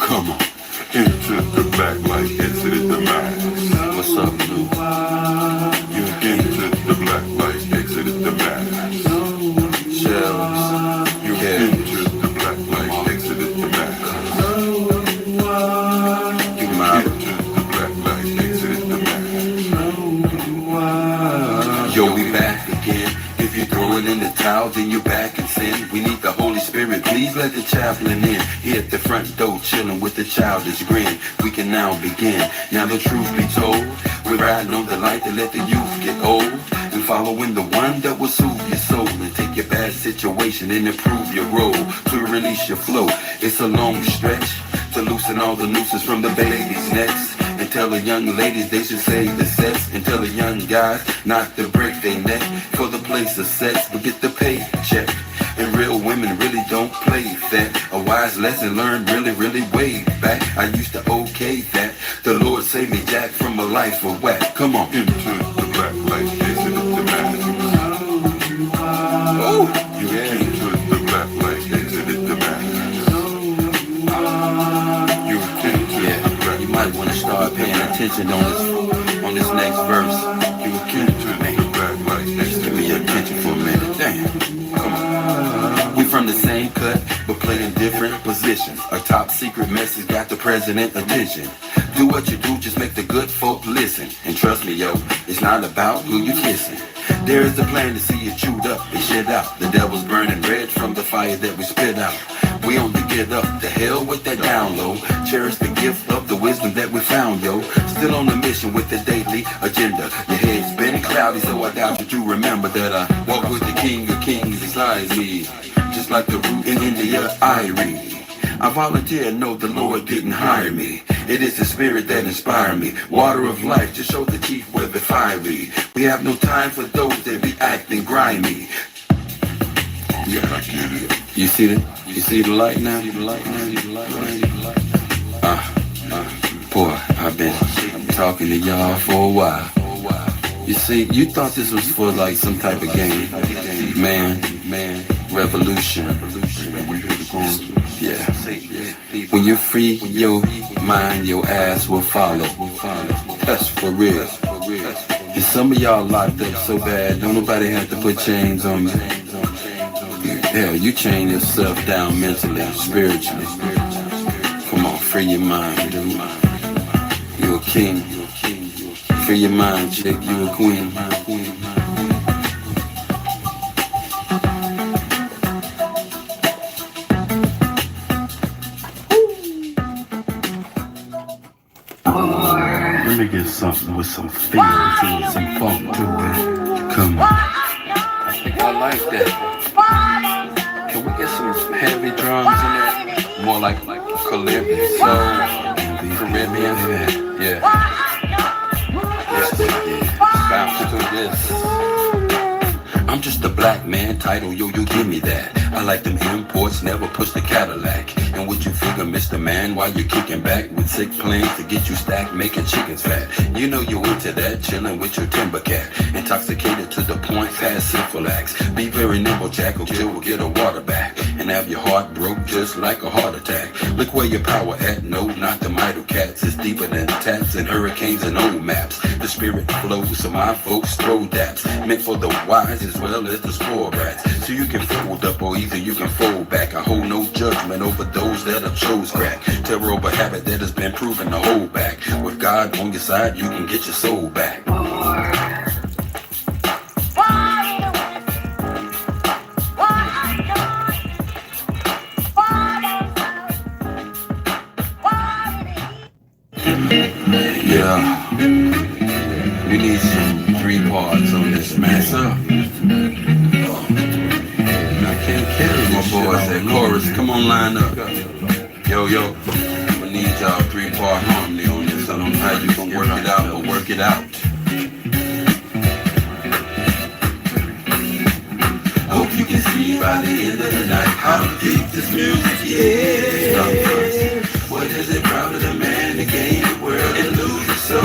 Come on. Into the black light, exited the mask. What's up, Lou? You into the black light, exited the mask. Shells. You into the black light, exited the mask. You into the black light, exited the mask. Yo, we back again. If you throw it in the towel, then you're back in sin. We need the Holy Spirit, please let the chaplain in. Here at the front door, chilling with the childish grin. We can now begin. Now the truth be told, we're riding on the light to let the youth get old. And following the one that will soothe your soul and take your bad situation and improve your role to release your flow. It's a long stretch to loosen all the nooses from the baby's necks. And tell the young ladies they should save the sex. And tell the young guys not to break their neck for the place of sex, but get the paycheck. And real women really don't play that. A wise lesson learned really, really way back. I used to okay that. The Lord saved me, Jack, from a life of whack. Come on. Into the black light, exited the mask. Oh, you into the black light, exited the mask. You into the black. You might want to start paying attention on this next verse. You into the black light, exited. Give me your attention for a minute. Damn. Come on. We from the same cut, but playing different positions. A top secret message got the president attention. Do what you do, just make the good folk listen. And trust me, yo, it's not about who you kissing. There is a plan to see you chewed up and shit out. The devil's burning red from the fire that we spit out. We on to get up, to hell with that down low. Cherish the gift of the wisdom that we found, yo. Still on the mission with the daily agenda. Your head's been cloudy, so I doubt that you remember that I walk with the king of kings beside me. Just like the root in India, I read. I volunteer, know the Lord didn't hire me. It is the spirit that inspired me. Water of life to show the chief where the fiery. We have no time for those that be acting grimy. Yeah, I get it. You see the light now? Boy, I've been talking to y'all for a while. You see, you thought this was for like some type of game. Man, revolution. Yeah. When you're free, your mind, your ass will follow. That's for real. And some of y'all locked up so bad, don't nobody have to put chains on you. Hell, you chain yourself down mentally, spiritually. Come on, free your mind, dude. You're a king. Free your mind, chick, you a queen. Let me get something with some feel to it, some funk to it. Come on. I think I like that. Can we get some heavy drums in there? More like Caribbean soul, Caribbean. Yeah. Bounce to this. I'm just a black man title, yo, you give me that. I like them imports, never push the Cadillac. And what you figure, Mr. Man, while you're kicking back with sick plans to get you stacked, making chickens fat. You know you into that, chilling with your timber cat. Intoxicated to the point, past sinful acts. Be very nimble, Jack, or Jill will get a water back. And have your heart broke just like a heart attack. Look where your power at, no, not the Mido cats. It's deeper than taps and hurricanes and old maps. The spirit flows, so my folks throw daps. Meant for the wise as well as the spoiled rats. So you can fold up or either you can fold back. I hold no judgment over those that have chose crack. Terror over habit that has been proven to hold back. With God on your side, you can get your soul back. Yeah, we need some 3 parts on this, man. I can't carry my boys that chorus. Come on, line up. Yo, we need y'all 3-part harmony on this. I don't know how you gonna work it out, but work it out. Hope you can see by the end of the night how deep this music is. What is it, proud of the man that gain the world and lose his soul?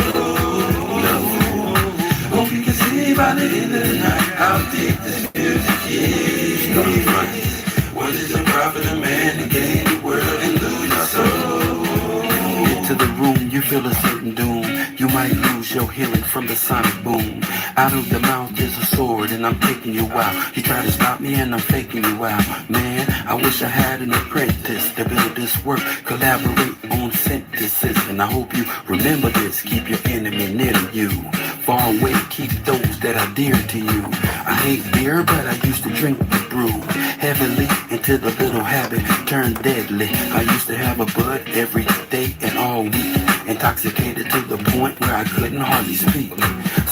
No. Hope you can see by the end of the night how deep this music is. What is the profit of man to gain the world and lose his soul? enter the room, you feel a certain doom. You might lose your hearing from the sonic boom. Out of the mouth is a sword and I'm taking you out. You try to stop me and I'm faking you out. Man, I wish I had an apprentice to build this work. Collaborate on synthesis. And I hope you remember this. Keep your enemy near to you. Far away, keep those that are dear to you. I hate beer, but I used to drink the brew. Heavily into the little habit turned deadly. I used to have a bud every day and all week. Intoxicated to the point where I couldn't hardly speak.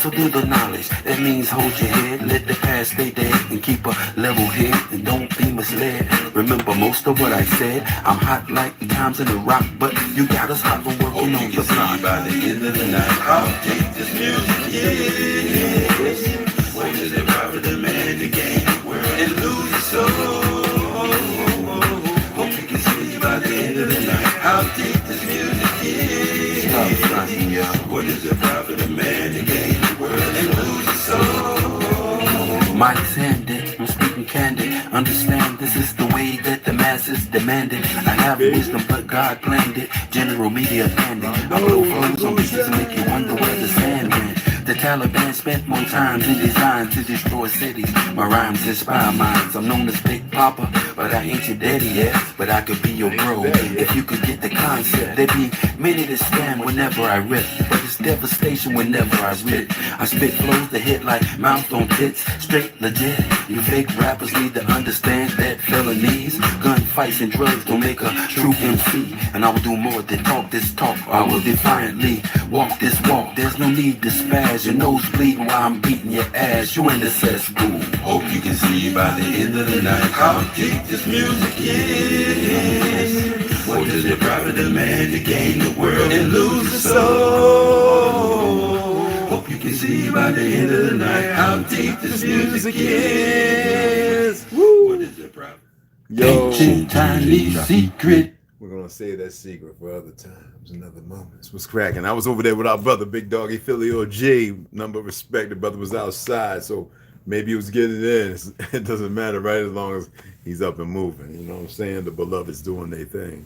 So do the knowledge, that means hold your head. Let the past stay dead and keep a level head. And don't be misled. Remember most of what I said. I'm hot like the times in the rock, but you got us hot from working on the block. By the end of the night, I'll take this music is. What is it about the man to gain the world and lose your soul? Hope you can see by the end of the night how deep this music is. Stop fronting, yeah. What is it about the man to gain the world and lose your soul? Mike's handed, I'm speaking candid. Understand this is the way that the masses demand it. I have wisdom, but God planned it. General media bandit. I blow flows on beats to make you wonder where the sand went. The Taliban spent more time in design to destroy cities. My rhymes inspire minds. I'm known as Big Papa, but I ain't your daddy yet. But I could be your bro if you could get the concept. There'd be many that stand whenever I rip, but it's devastation whenever I rip. I spit flows that hit like mouth on tits, straight legit. You fake rappers need to understand that felonies, gunfights and drugs don't make a true MC. And I will do more than talk this talk. I will defiantly walk this walk. There's no need to spaz. Your nose bleeding while I'm beating your ass. You in the cesspool. Hope you can see by the end of the night how deep this music is. What does it profit a man to gain the world and lose his soul? Hope you can see by the end of the night how deep this music is. What does it profit? Ancient tiny secret. We're going to save that secret for other times and other moments. What's cracking? I was over there with our brother, Big Doggy Philly OG. Number of respect. The brother was outside, so maybe he was getting it in. It doesn't matter, right? As long as he's up and moving. You know what I'm saying? The beloved's doing their thing.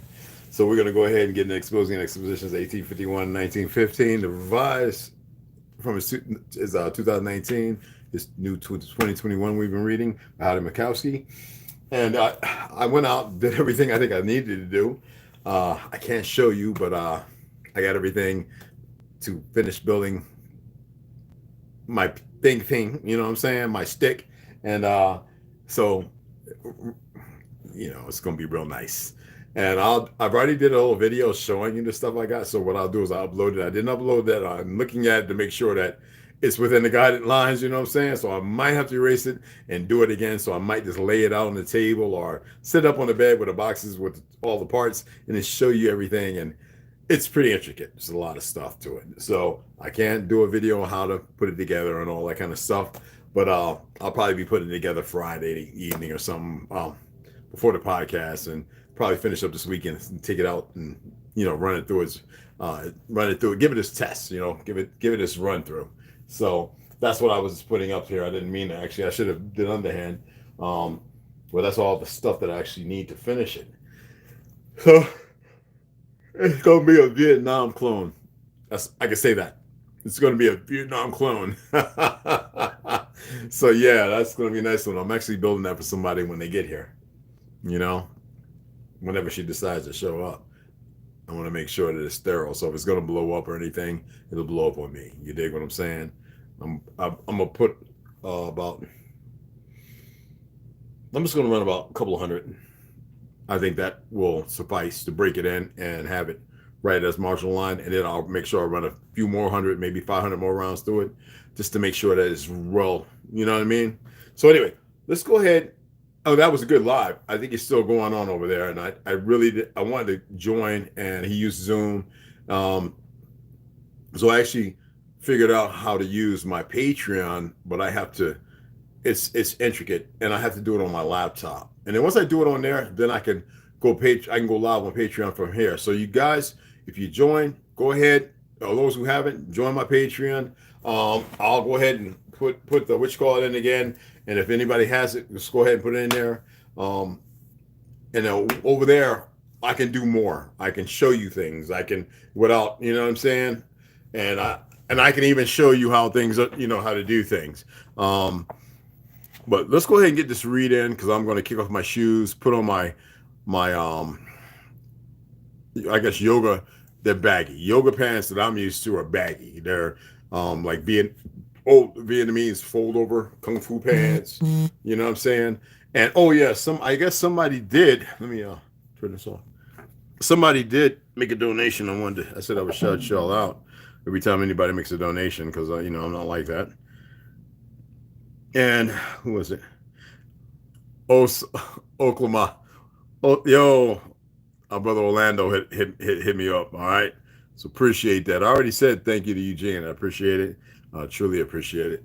So we're going to go ahead and get into Exposing Expositions 1851 1915. The revised from is 2019. This new 2021 we've been reading by Howdy Mikowski. And I went out, did everything I think I needed to do. I can't show you, but I got everything to finish building my thing, you know what I'm saying? My stick. And so, you know, it's going to be real nice. And I've already did a little video showing you the stuff I got. So what I'll do is I'll upload it. I didn't upload that. I'm looking at it to make sure that it's within the guided lines, you know what I'm saying? So I might have to erase it and do it again. So I might just lay it out on the table or sit up on the bed with the boxes with all the parts and then show you everything. And it's pretty intricate. There's a lot of stuff to it. So I can't do a video on how to put it together and all that kind of stuff. But I'll probably be putting it together Friday evening or something before the podcast and probably finish up this weekend and take it out and, you know, run it through, give it its test, you know, give it its run through. So that's what I was putting up here. I didn't mean to actually. I should have did underhand. Well, that's all the stuff that I actually need to finish it. So it's gonna be a Vietnam clone. I can say that. It's gonna be a Vietnam clone. So yeah, that's gonna be a nice one. I'm actually building that for somebody when they get here. You know, whenever she decides to show up. I want to make sure that it's thorough. So if it's going to blow up or anything, it'll blow up on me. You dig what I'm saying? I'm going to put I'm just going to run about a couple of hundred. I think that will suffice to break it in and have it right as marginal line. And then I'll make sure I run a few more hundred, maybe 500 more rounds through it, just to make sure that it's well, you know what I mean? So anyway, let's go ahead. Oh, that was a good live. I think it's still going on over there. And I wanted to join and he used Zoom. So I actually figured out how to use my Patreon, but I have to, it's intricate and I have to do it on my laptop. And then once I do it on there, then I can go live on Patreon from here. So you guys, if you join, go ahead. Those who haven't, join my Patreon. I'll go ahead and put the which call in again. And if anybody has it, just go ahead and put it in there. And over there, I can do more. I can show you things. I can without, you know what I'm saying? And I can even show you how things are, you know, how to do things. But let's go ahead and get this read in because I'm going to kick off my shoes, put on my I guess yoga. They're baggy. Yoga pants that I'm used to are baggy. They're like being old Vietnamese fold over kung fu pants. You know what I'm saying? And oh yeah, I guess somebody did. Let me turn this off. Somebody did make a donation. I said I would shout y'all out every time anybody makes a donation because you know I'm not like that. And who was it? Oh, Oklahoma. Oh, yo, our brother Orlando hit me up. All right, so appreciate that. I already said thank you to Eugene. I appreciate it. Truly appreciate it.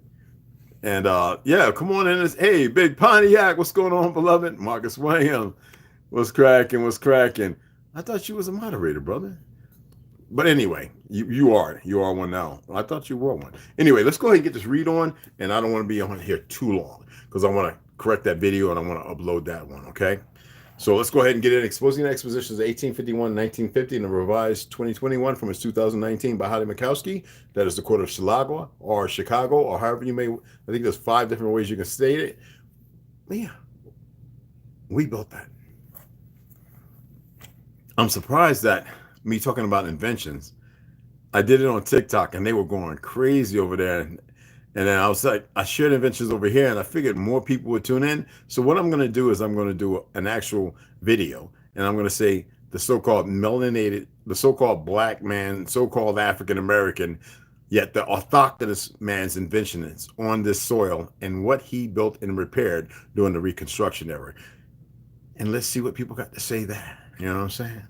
And yeah, come on in. Hey, Big Pontiac, what's going on, beloved? Marcus Wham, what's cracking? What's cracking? I thought you was a moderator, brother. But anyway, you are one now. I thought you were one. Anyway, let's go ahead and get this read on, and I don't want to be on here too long because I want to correct that video and I want to upload that one. Okay. So let's go ahead and get in. Exposing the Expositions 1851-1950 in the revised 2021 from his 2019 by Hadi Mikowski. That is the Court of Chicago or however you may. I think there's 5 different ways you can state it. But yeah, we built that. I'm surprised that me talking about inventions, I did it on TikTok and they were going crazy over there. And then I was like, I shared inventions over here and I figured more people would tune in. So what I'm going to do is I'm going to do an actual video and I'm going to say the so-called melanated, the so-called black man, so-called African-American, yet the orthodox man's invention is on this soil and what he built and repaired during the Reconstruction era. And let's see what people got to say there. You know what I'm saying?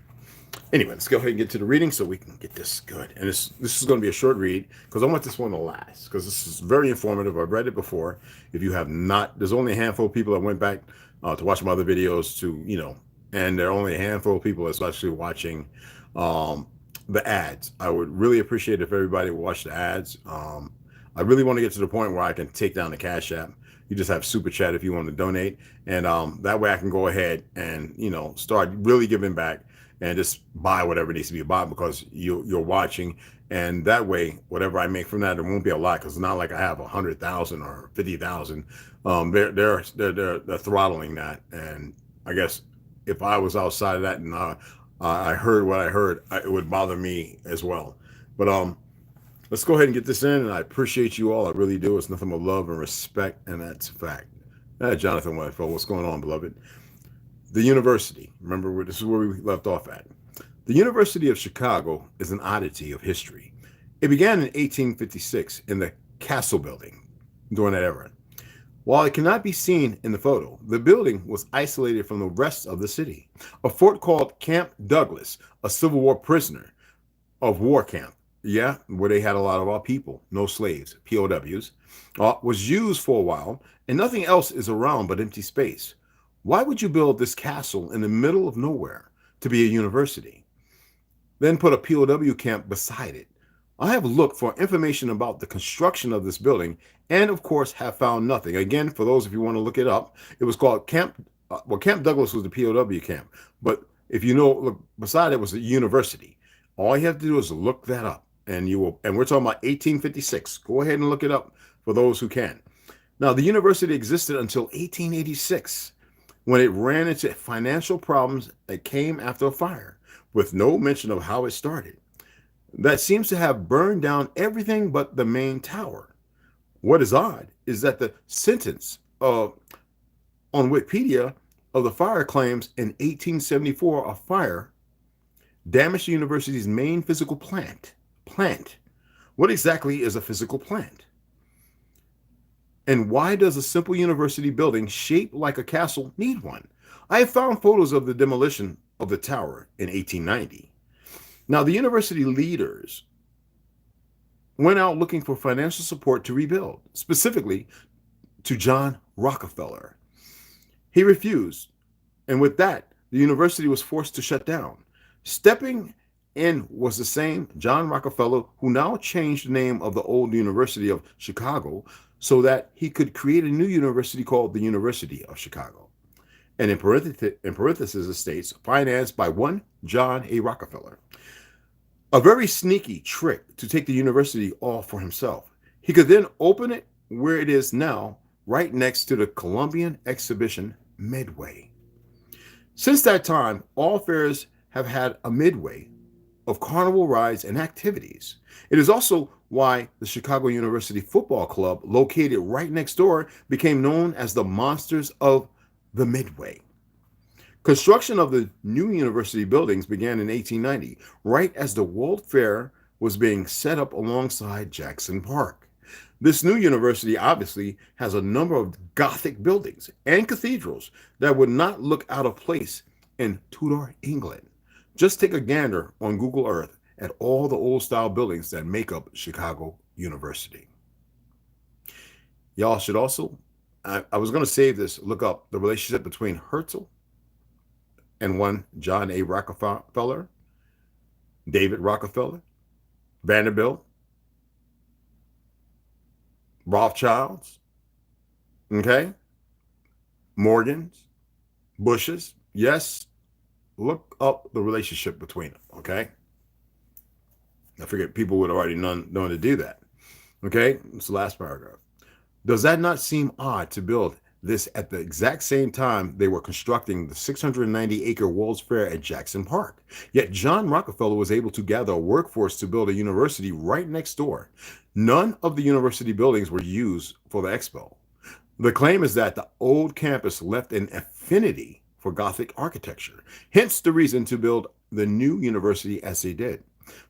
Anyway, let's go ahead and get to the reading so we can get this good. And this is going to be a short read because I want this one to last because this is very informative. I've read it before. If you have not, there's only a handful of people that went back to watch my other videos to, you know, and there are only a handful of people that's actually watching the ads. I would really appreciate if everybody would watch the ads. I really want to get to the point where I can take down the Cashapp. You just have super chat if you want to donate. And that way I can go ahead and, you know, start really giving back and just buy whatever needs to be bought because you're watching. And that way, whatever I make from that, it won't be a lot because it's not like I have 100,000 or 50,000. They're throttling that. And I guess if I was outside of that and I heard what I heard, it would bother me as well. But let's go ahead and get this in. And I appreciate you all. I really do. It's nothing but love and respect. And that's a fact. Jonathan Whitefeld, what's going on, beloved? The university. Remember, this is where we left off at. The University of Chicago is an oddity of history. It began in 1856 in the Castle Building during that era. While it cannot be seen in the photo, the building was isolated from the rest of the city. A fort called Camp Douglas, a Civil War prisoner of war camp, yeah, where they had a lot of our people, no slaves, POWs, was used for a while, and nothing else is around but empty space. Why would you build this castle in the middle of nowhere to be a university? Then put a POW camp beside it. I have looked for information about the construction of this building and, of course, have found nothing. Again, for those of you who want to look it up, it was called Camp Douglas was the POW camp. But if you know, look, beside it was a university. All you have to do is look that up. And you will, and we're talking about 1856. Go ahead and look it up for those who can. Now, the university existed until 1886. When it ran into financial problems that came after a fire, with no mention of how it started. That seems to have burned down everything but the main tower. What is odd is that the sentence on Wikipedia of the fire claims in 1874 a fire damaged the university's main physical plant. What exactly is a physical plant? And why does a simple university building shaped like a castle need one? I have found photos of the demolition of the tower in 1890. Now, the university leaders went out looking for financial support to rebuild, specifically to John Rockefeller. He refused, and with that, the university was forced to shut down. Stepping in was the same John Rockefeller who now changed the name of the old University of Chicago so that he could create a new university called the University of Chicago. and in parentheses it states, financed by one John A. Rockefeller. A very sneaky trick to take the university all for himself. He could then open it where it is now, right next to the Columbian Exhibition Midway. Since that time, all fairs have had a midway of carnival rides and activities. It is also why the Chicago University Football Club, located right next door, became known as the Monsters of the Midway. Construction of the new university buildings began in 1890, right as the World Fair was being set up alongside Jackson Park. This new university obviously has a number of Gothic buildings and cathedrals that would not look out of place in Tudor England. Just take a gander on Google Earth at all the old-style buildings that make up Chicago University. Y'all should also, I was going to save this, look up the relationship between Herzl and one John A. Rockefeller, David Rockefeller, Vanderbilt, Rothschilds, okay, Morgans, Bushes. Yes, look up the relationship between them, okay? I figured people would already know to do that. Okay, it's the last paragraph. Does that not seem odd to build this at the exact same time they were constructing the 690-acre World's Fair at Jackson Park? Yet John Rockefeller was able to gather a workforce to build a university right next door. None of the university buildings were used for the expo. The claim is that the old campus left an affinity for Gothic architecture, hence the reason to build the new university as they did.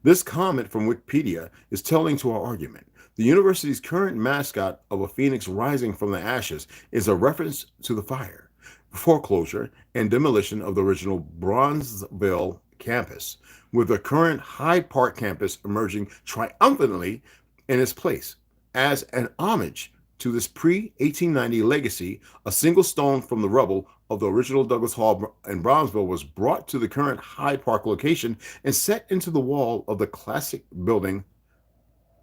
This comment from Wikipedia is telling to our argument. The university's current mascot of a phoenix rising from the ashes is a reference to the fire, foreclosure, and demolition of the original Bronzeville campus, with the current Hyde Park campus emerging triumphantly in its place. As an homage to this pre-1890 legacy, a single stone from the rubble of the original Douglas Hall in Brownsville was brought to the current Hyde Park location and set into the wall of the classic building.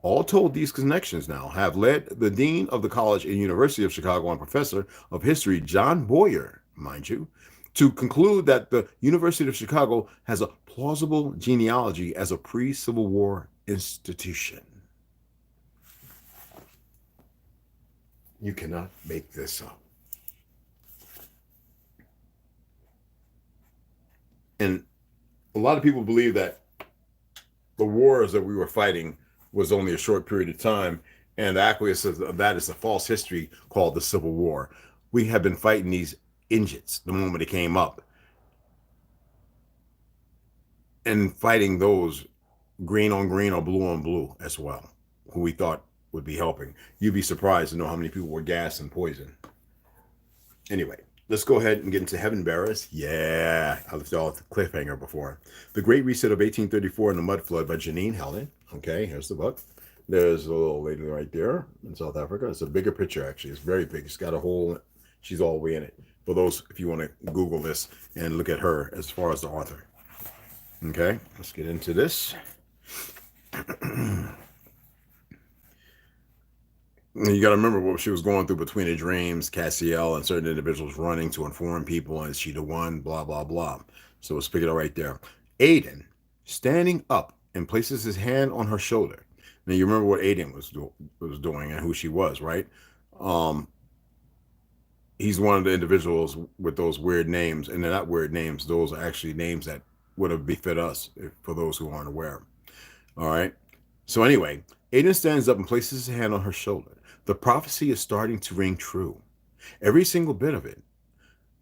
All told, these connections now have led the Dean of the College and University of Chicago and Professor of History, John Boyer, mind you, to conclude that the University of Chicago has a plausible genealogy as a pre-Civil War institution. You cannot make this up. And a lot of people believe that the wars that we were fighting was only a short period of time, and the acquiescence of that is a false history called the Civil War. We have been fighting these injets the moment it came up, and fighting those green on green or blue on blue as well, who we thought would be helping. You'd be surprised to know how many people were gassed and poisoned. Anyway, let's go ahead and get into Heaven Bearers. Yeah, I left y'all at the cliffhanger before. The Great Reset of 1834 and the Mud Flood by Janine Helen. Okay, here's the book. There's a little lady right there in South Africa. It's a bigger picture, actually. It's very big. It's got a whole, she's all the way in it. For those, if you want to Google this and look at her as far as the author. Okay, let's get into this. You got to remember what she was going through between the dreams, Cassiel, and certain individuals running to inform people, and she the one, blah, blah, blah. So let's pick it up right there. Aiden, standing up and places his hand on her shoulder. Now, you remember what Aiden was doing and who she was, right? He's one of the individuals with those weird names, and they're not weird names. Those are actually names that would have befit us, for those who aren't aware. All right. So anyway, Aiden stands up and places his hand on her shoulder. The prophecy is starting to ring true. Every single bit of it.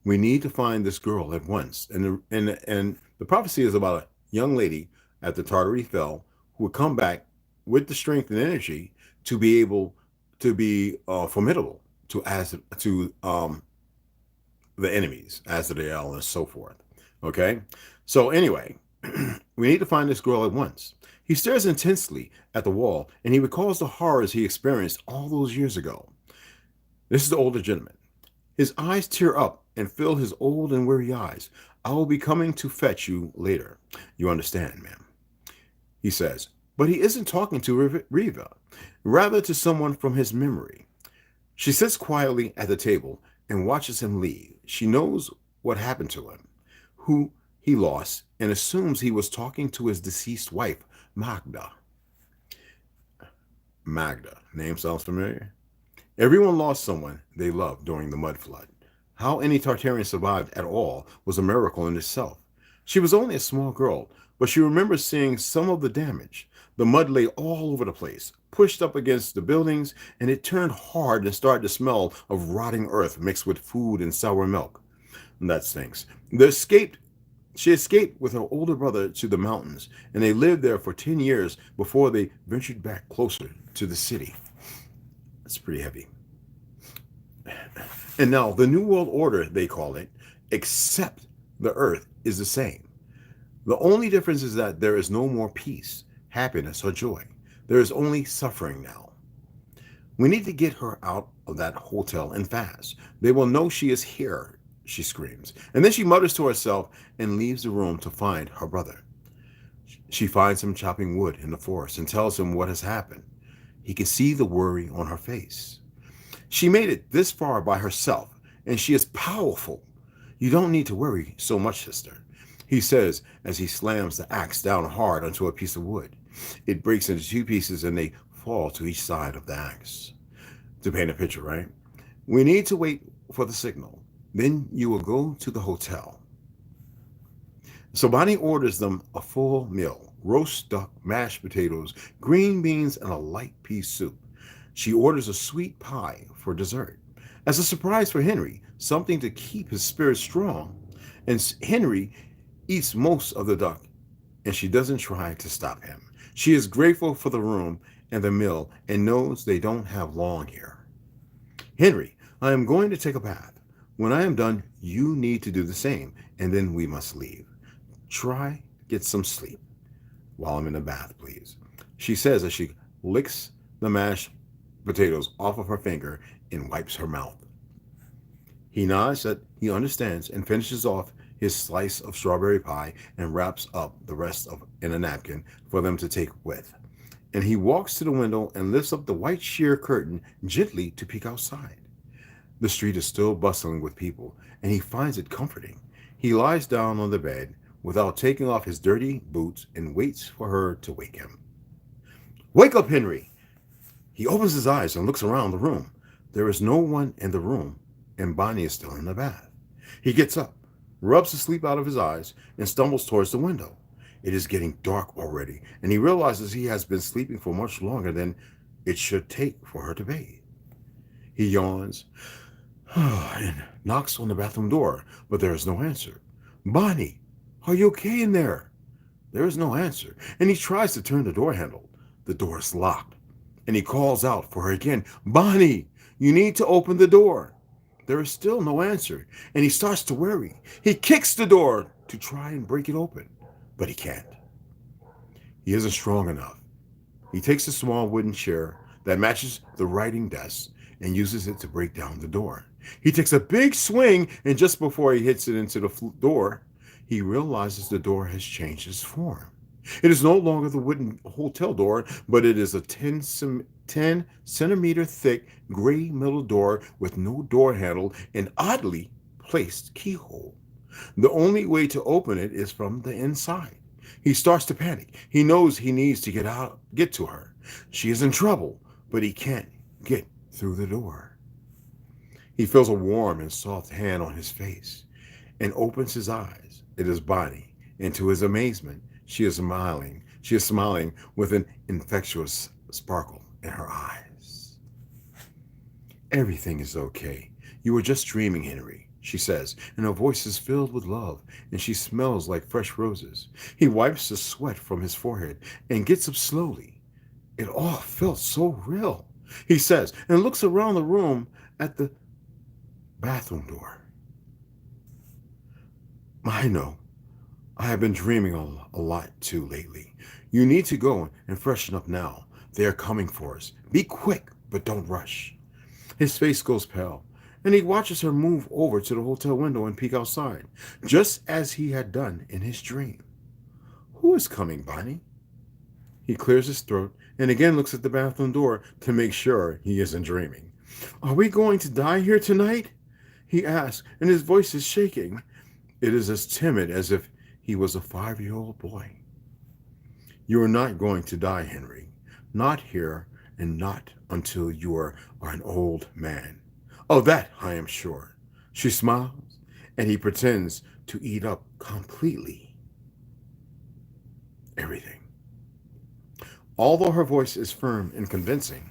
We need to find this girl at once. And the prophecy is about a young lady at the Tartary Fell who would come back with the strength and energy to be able to be formidable to the enemies, Azrael and so forth. Okay? So anyway, we need to find this girl at once. He stares intensely at the wall, and he recalls the horrors he experienced all those years ago. This is the older gentleman. His eyes tear up and fill his old and weary eyes. I will be coming to fetch you later. You understand, ma'am? He says, but he isn't talking to Riva, rather to someone from his memory. She sits quietly at the table and watches him leave. She knows what happened to him, who he lost, and assumes he was talking to his deceased wife, Magda. Magda, name sounds familiar? Everyone lost someone they loved during the mud flood. How any Tartarian survived at all was a miracle in itself. She was only a small girl, but she remembers seeing some of the damage. The mud lay all over the place, pushed up against the buildings, and it turned hard and started to smell of rotting earth mixed with food and sour milk. And that stinks. She escaped with her older brother to the mountains, and they lived there for 10 years before they ventured back closer to the city. That's pretty heavy. And now the New World Order, they call it, except the earth is the same. The only difference is that there is no more peace, happiness, or joy. There is only suffering now. We need to get her out of that hotel and fast. They will know she is here, she screams. And then she mutters to herself and leaves the room to find her brother. She finds him chopping wood in the forest and tells him what has happened. He can see the worry on her face. She made it this far by herself, and she is powerful. You don't need to worry so much, sister, he says as he slams the axe down hard onto a piece of wood. It breaks into two pieces and they fall to each side of the axe. To paint a picture, right? We need to wait for the signal. Then you will go to the hotel. So Bonnie orders them a full meal: roast duck, mashed potatoes, green beans, and a light pea soup. She orders a sweet pie for dessert. As a surprise for Henry, something to keep his spirits strong. And Henry eats most of the duck, and she doesn't try to stop him. She is grateful for the room and the meal and knows they don't have long here. Henry, I am going to take a bath. When I am done, you need to do the same, and then we must leave. Try get some sleep while I'm in the bath, please, she says as she licks the mashed potatoes off of her finger and wipes her mouth. He nods that he understands and finishes off his slice of strawberry pie and wraps up the rest in a napkin for them to take with. And he walks to the window and lifts up the white sheer curtain gently to peek outside. The street is still bustling with people, and he finds it comforting. He lies down on the bed without taking off his dirty boots and waits for her to wake him. Wake up, Henry! He opens his eyes and looks around the room. There is no one in the room, and Bonnie is still in the bath. He gets up, rubs the sleep out of his eyes, and stumbles towards the window. It is getting dark already, and he realizes he has been sleeping for much longer than it should take for her to bathe. He yawns and knocks on the bathroom door, but there is no answer. Bonnie, are you okay in there? There is no answer, and he tries to turn the door handle. The door is locked, and he calls out for her again. Bonnie, you need to open the door. There is still no answer, and he starts to worry. He kicks the door to try and break it open, but he can't. He isn't strong enough. He takes a small wooden chair that matches the writing desk and uses it to break down the door. He takes a big swing, and just before he hits it into the door, he realizes the door has changed its form. It is no longer the wooden hotel door, but it is a 10 centimeter thick gray metal door with no door handle and oddly placed keyhole. The only way to open it is from the inside. He starts to panic. He knows he needs to get to her. She is in trouble, but he can't get through the door. He feels a warm and soft hand on his face and opens his eyes. It is Bonnie, and to his amazement, she is smiling. She is smiling with an infectious sparkle in her eyes. Everything is okay. You were just dreaming, Henry, she says, and her voice is filled with love, and she smells like fresh roses. He wipes the sweat from his forehead and gets up slowly. It all felt so real, he says, and looks around the room at the bathroom door. I know. I have been dreaming a lot too lately. You need to go and freshen up now. They are coming for us. Be quick, but don't rush. His face goes pale, and he watches her move over to the hotel window and peek outside, just as he had done in his dream. Who is coming, Bonnie? He clears his throat and again looks at the bathroom door to make sure he isn't dreaming. Are we going to die here tonight? He asks, and his voice is shaking. It is as timid as if he was a 5-year-old boy. You are not going to die, Henry. Not here, and not until you are an old man. Of that I am sure. She smiles, and he pretends to eat up completely everything. Although her voice is firm and convincing,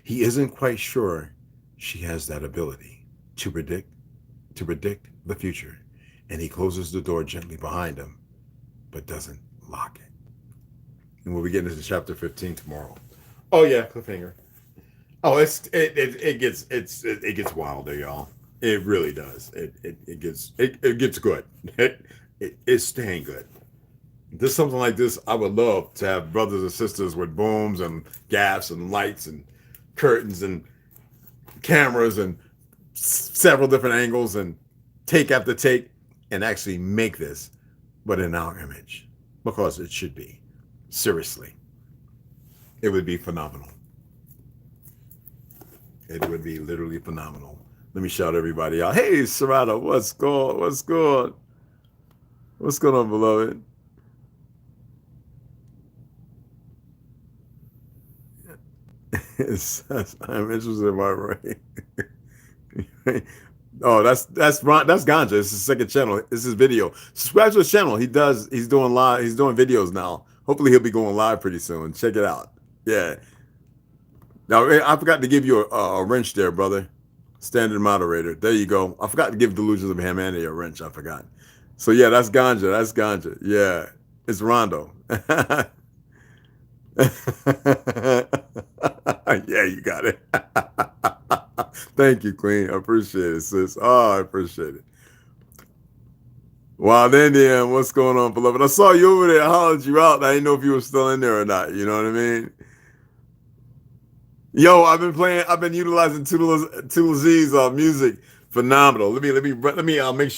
he isn't quite sure she has that ability to predict the future, and he closes the door gently behind him, but doesn't lock it. And we'll be getting into chapter 15 tomorrow. Oh yeah, cliffhanger. Oh, it gets wilder, y'all. It really does. It gets good. It's staying good. This something like this, I would love to have brothers and sisters with booms and gaffs and lights and curtains and cameras and several different angles and take after take and actually make this, but in our image, because it should be. Seriously, it would be phenomenal. It would be literally phenomenal. Let me shout everybody out. Hey, Serrano, what's going on, beloved? I'm interested in my brain. Oh, that's Ganja. It's his second channel. It's his video. Subscribe to his channel. He's doing videos now. Hopefully he'll be going live pretty soon. Check it out. Yeah. Now I forgot to give you a wrench there, brother. Standard moderator. There you go. I forgot to give Delusions of Humanity a wrench. I forgot. So yeah, that's Ganja. Yeah. It's Rondo. Yeah, you got it. Thank you, Queen. I appreciate it, sis. Oh, I appreciate it. Wild Indian, what's going on, beloved? I saw you over there. I hollered you out. I didn't know if you were still in there or not. You know what I mean? Yo, I've been utilizing ToLU'S music. Phenomenal. Let me make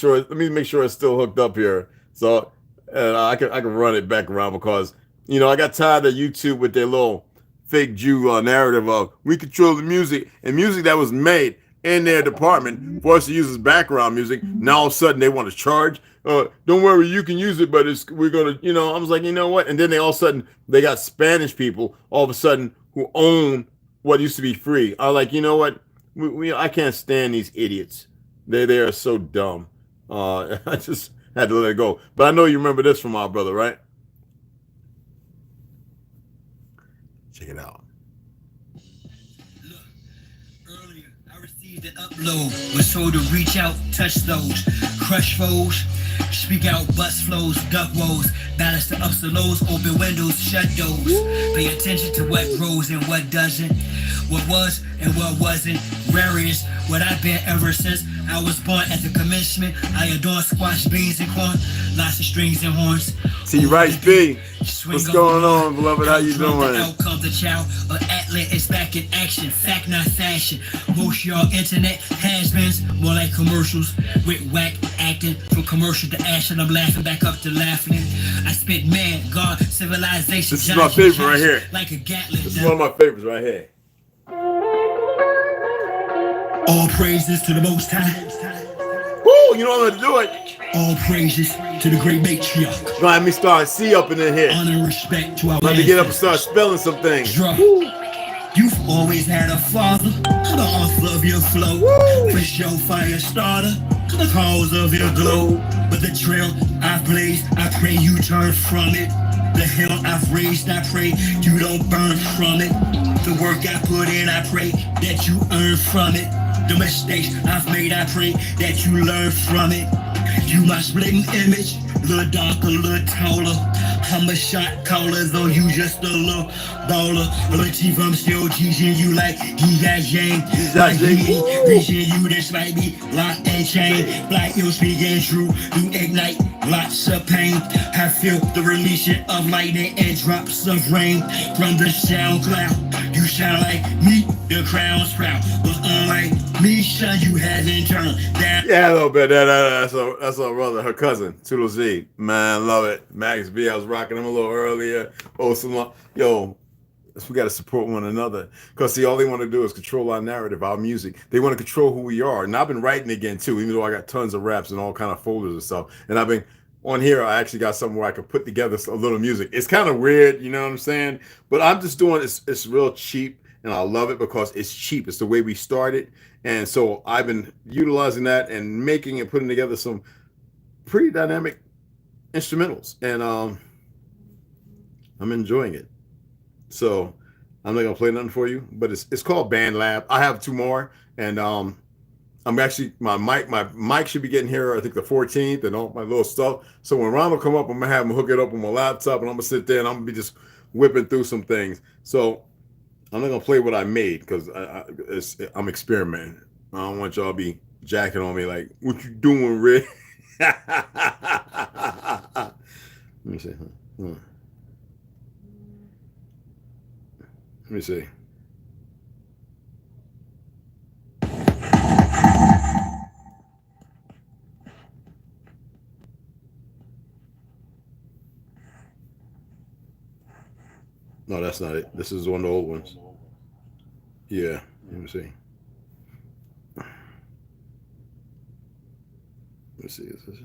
sure it's still hooked up here. So I can run it back around because I got tired of YouTube with their little fake Jew narrative of we control the music and music that was made in their department for us to use as background music. Now all of a sudden they want to charge. Don't worry, you can use it, but we're gonna, I was like, you know what? And then they all of a sudden they got Spanish people all of a sudden who own what used to be free. I was like, you know what? I can't stand these idiots. They are so dumb. I just had to let it go. But I know you remember this from our brother, right? Check it out. Look, earlier I received an upload, was told to reach out, touch those, crush foes, speak out, bust flows, duck woes, balance the ups and lows, open windows, shut doors. Pay attention to what grows and what doesn't, what was and what wasn't. Rare is what I've been ever since I was born. At the commencement, I adore squash, beans, and corn, lots of strings and horns. T-Rice B, what's going on, beloved? How you doing? Out comes the child of Atlant is back in action, fact not fashion. Most y'all internet has-beens, more like commercials with whack acting. From commercial to action, I'm laughing back up to laughing. I spit man, God, civilization. This is my favorite right here. Like a Gatling. This is one of my favorites right here. All praises to the Most High. Woo, you know how to do it. All praises to the great matriarch. Gonna have me start C up in here. Honor and respect to our Let me get up and start spelling some things. You've always had a father, the author of your flow. Was your fire starter, the cause of your glow. But the trail I've blazed, I pray you turn from it. The hell I've raised, I pray you don't burn from it. The work I put in, I pray that you earn from it. The mistakes I've made, I pray that you learn from it. You my splitting image, little darker, little taller. I'm a shot caller, though you just a little baller. But chief, I'm still teaching you like he got yang. Like he reaching you, this might be lock and chain. Like you speaking true, you ignite lots of pain. I feel the releasing of lightning and drops of rain from the sound cloud. You sound like me, the crown sprout. But unlike me, son, you haven't turned down. Yeah, a little bit. That's our brother, her cousin, ToLU'S. Man, love it. Max B, I was rocking him a little earlier. Oh, some yo, we got to support one another, because see, all they want to do is control our narrative, our music. They want to control who we are. And I've been writing again too, even though I got tons of raps and all kind of folders and stuff. And I've been on here. I actually got something where I could put together a little music. It's kind of weird, you know what I'm saying? But I'm just doing it's real cheap, and I love it because it's cheap. It's the way we started. And so I've been utilizing that and making and putting together some pretty dynamic instrumentals, and I'm enjoying it. So I'm not gonna play nothing for you, but it's called Band Lab. I have 2 more, and I'm actually my mic should be getting here, I think the 14th, and all my little stuff. So when Ron will come up, I'm gonna have him hook it up on my laptop, and I'm gonna sit there and I'm gonna be just whipping through some things. So I'm not gonna play what I made, because I'm experimenting. I don't want y'all to be jacking on me like, what you doing, Rick? Let me see. Let me see. No, that's not it. This is one of the old ones. Yeah, let me see. Let's see. Is this it?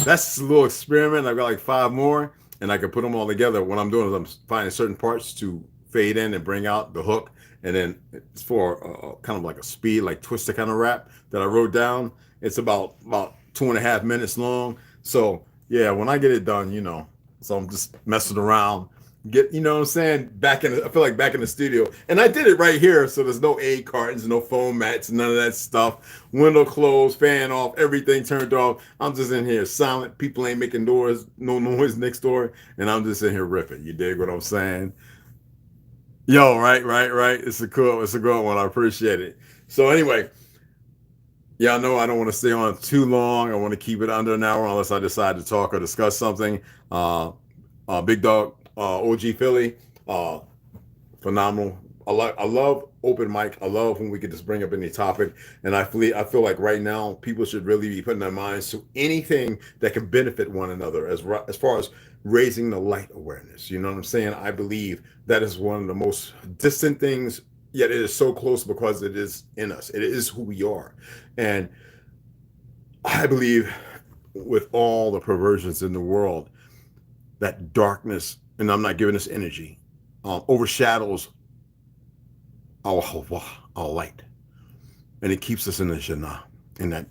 That's a little experiment. I've got like 5 more, and I can put them all together. What I'm doing is I'm finding certain parts to fade in and bring out the hook, and then it's for kind of like a speed, like twister kind of rap that I wrote down. It's about 2.5 minutes long. So yeah, when I get it done, you know, so I'm just messing around, you know what I'm saying? I feel like back in the studio, and I did it right here. So there's no aid cartons, no foam mats, none of that stuff. Window closed, fan off, everything turned off. I'm just in here silent. People ain't making no noise next door, and I'm just in here ripping. You dig what I'm saying? Yo, right. It's a good one. I appreciate it. So anyway, yeah, I know I don't want to stay on too long. I want to keep it under an hour unless I decide to talk or discuss something. Big Dog, OG Philly, phenomenal. I love open mic. I love when we can just bring up any topic. And I feel like right now people should really be putting their minds to anything that can benefit one another as far as raising the light awareness. You know what I'm saying? I believe that is one of the most distant things, yet it is so close because it is in us. It is who we are. And I believe with all the perversions in the world, that darkness, and I'm not giving this energy, overshadows our light. And it keeps us in the Jannah, in that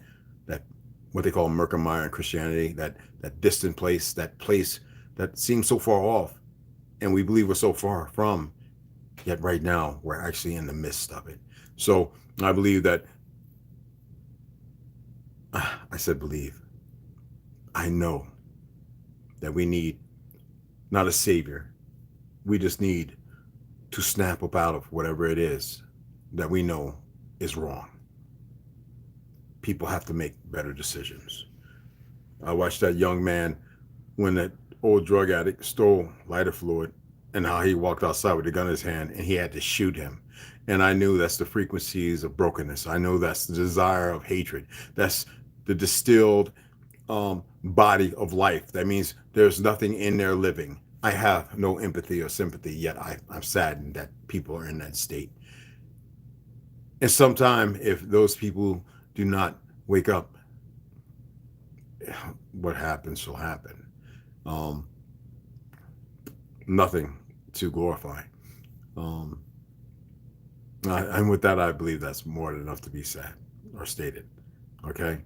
what they call Merkabah in Christianity, that distant place, that place that seems so far off, and we believe we're so far from, yet right now we're actually in the midst of it. So I believe that, I said believe, I know that we need not a savior. We just need to snap up out of whatever it is that we know is wrong. People have to make better decisions. I watched that young man when that old drug addict stole lighter fluid, and how he walked outside with a gun in his hand and he had to shoot him. And I knew that's the frequencies of brokenness. I know that's the desire of hatred. That's the distilled body of life. That means there's nothing in there living. I have no empathy or sympathy, yet I'm saddened that people are in that state. And sometime if those people do not wake up, what happens shall happen. Nothing to glorify. And with that, I believe that's more than enough to be said or stated. Okay?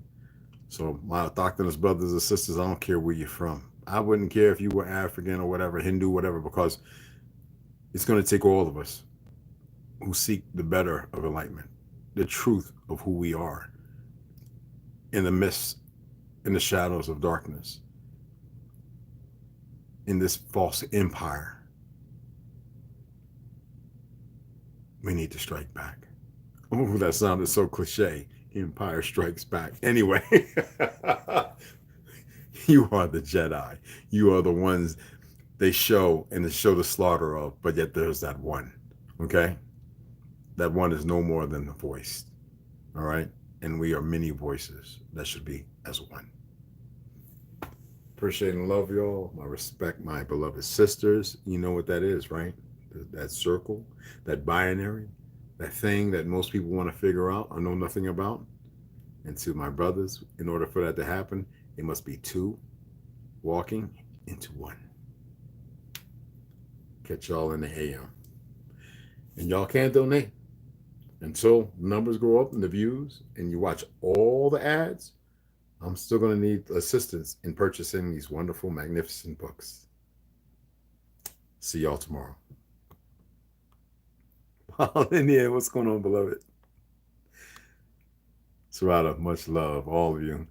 So my Doctrinist brothers and sisters, I don't care where you're from. I wouldn't care if you were African or whatever, Hindu, whatever, because it's going to take all of us who seek the better of enlightenment, the truth of who we are in the midst, in the shadows of darkness, in this false empire. We need to strike back. Oh, that sounded so cliche. Empire strikes back. Anyway, you are the Jedi. You are the ones they show and they show the slaughter of, but yet there's that one. Okay? that one is no more than the voice. All right. And we are many voices that should be as one. Appreciate and love y'all. My respect, my beloved sisters. You know what that is, right? That circle, that binary, that thing that most people want to figure out or know nothing about. And to my brothers, in order for that to happen, it must be two walking into one. Catch y'all in the AM. And y'all can't donate until numbers go up and the views and you watch all the ads. I'm still going to need assistance in purchasing these wonderful, magnificent books. See y'all tomorrow. Paul in here, what's going on, beloved? Sarada, much love, all of you.